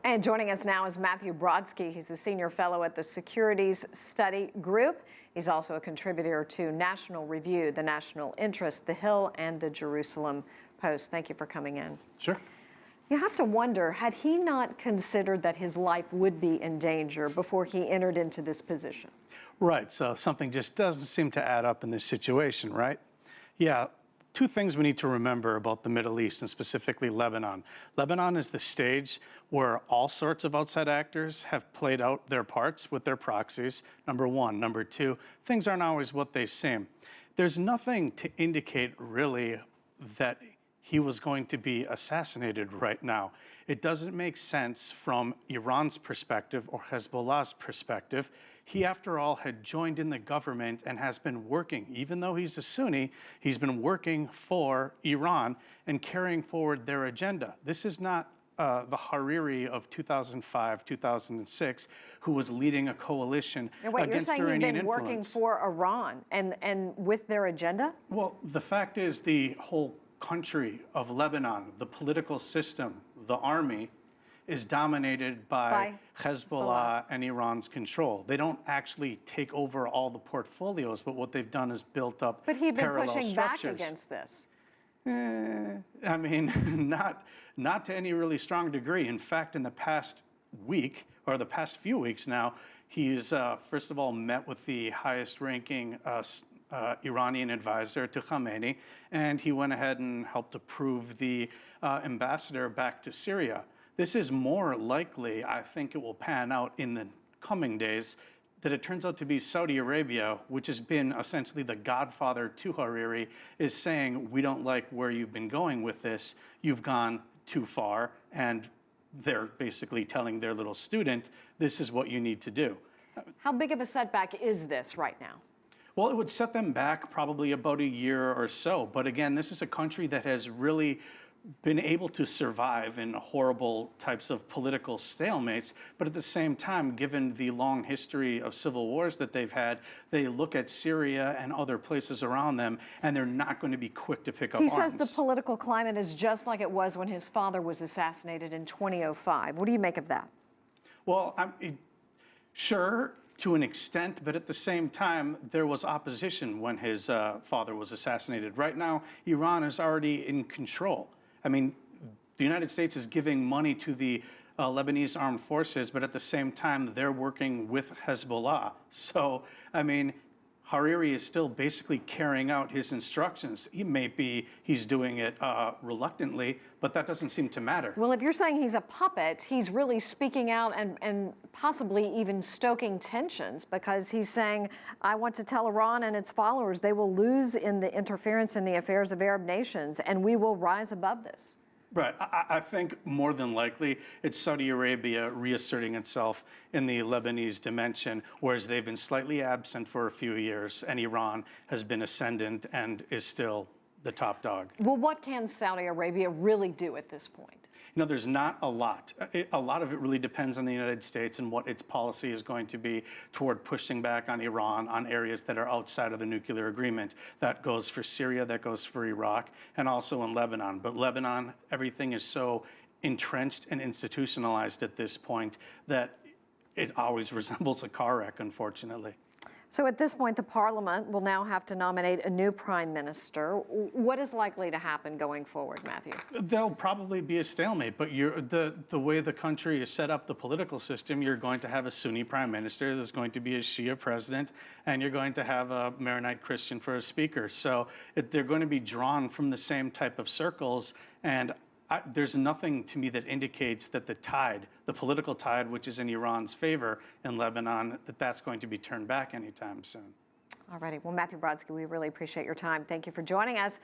And joining us now is Matthew Brodsky. He's a senior fellow at the Securities Study Group. He's also a contributor to National Review, The National Interest, The Hill, and The Jerusalem Post. Thank you for coming in. Sure. You have to wonder, had he not considered that his life would be in danger before he entered into this position? Right, so something just doesn't seem to add up in this situation, right? Yeah, two things we need to remember about the Middle East, and specifically Lebanon. Lebanon is the stage where all sorts of outside actors have played out their parts with their proxies, number one. Number two, things aren't always what they seem. There's nothing to indicate really that he was going to be assassinated right now. It doesn't make sense from Iran's perspective or Hezbollah's perspective. He, after all, had joined in the government and has been working, even though he's a Sunni, he's been working for Iran and carrying forward their agenda. This is not the Hariri of 2005, 2006, who was leading a coalition against Iranian influence. You're saying he's been working for Iran and with their agenda? Well, the fact is the whole country of Lebanon, the political system, the army, is dominated by Hezbollah and Iran's control. They don't actually take over all the portfolios, but what they've done is built up parallel structures. But he'd been pushing back against this. I mean, not to any really strong degree. In fact, in the past week, or the past few weeks now, he's first of all met with the highest ranking Iranian advisor to Khamenei, and he went ahead and helped approve the ambassador back to Syria. This is more likely, I think it will pan out in the coming days, that it turns out to be Saudi Arabia, which has been essentially the godfather to Hariri, is saying, we don't like where you've been going with this, you've gone too far, and they're basically telling their little student, this is what you need to do. How big of a setback is this right now? Well, it would set them back probably about a year or so. But again, this is a country that has really been able to survive in horrible types of political stalemates. But at the same time, given the long history of civil wars that they've had, they look at Syria and other places around them, and they're not going to be quick to pick up arms. He says the political climate is just like it was when his father was assassinated in 2005. What do you make of that? Well, sure, to an extent, but at the same time, there was opposition when his father was assassinated. Right now, Iran is already in control. I mean, the United States is giving money to the Lebanese armed forces, but at the same time, they're working with Hezbollah. So, I mean, Hariri is still basically carrying out his instructions. He's doing it reluctantly, but that doesn't seem to matter. Well, if you're saying he's a puppet, he's really speaking out and possibly even stoking tensions, because he's saying, I want to tell Iran and its followers they will lose in the interference in the affairs of Arab nations, and we will rise above this. Right. I think more than likely it's Saudi Arabia reasserting itself in the Lebanese dimension, whereas they've been slightly absent for a few years, and Iran has been ascendant and is still the top dog. Well, what can Saudi Arabia really do at this point? You know, there's not a lot. A lot of it really depends on the United States and what its policy is going to be toward pushing back on Iran on areas that are outside of the nuclear agreement. That goes for Syria, that goes for Iraq, and also in Lebanon. But Lebanon, everything is so entrenched and institutionalized at this point that it always resembles a car wreck, unfortunately. So at this point, the parliament will now have to nominate a new prime minister. What is likely to happen going forward, Matthew? There'll probably be a stalemate, but the way the country is set up, the political system, you're going to have a Sunni prime minister, there's going to be a Shia president, and you're going to have a Maronite Christian for a speaker. So they're going to be drawn from the same type of circles, and there's nothing to me that indicates that the political tide, which is in Iran's favor in Lebanon, that's going to be turned back anytime soon. All righty. Well, Matthew Brodsky, we really appreciate your time. Thank you for joining us.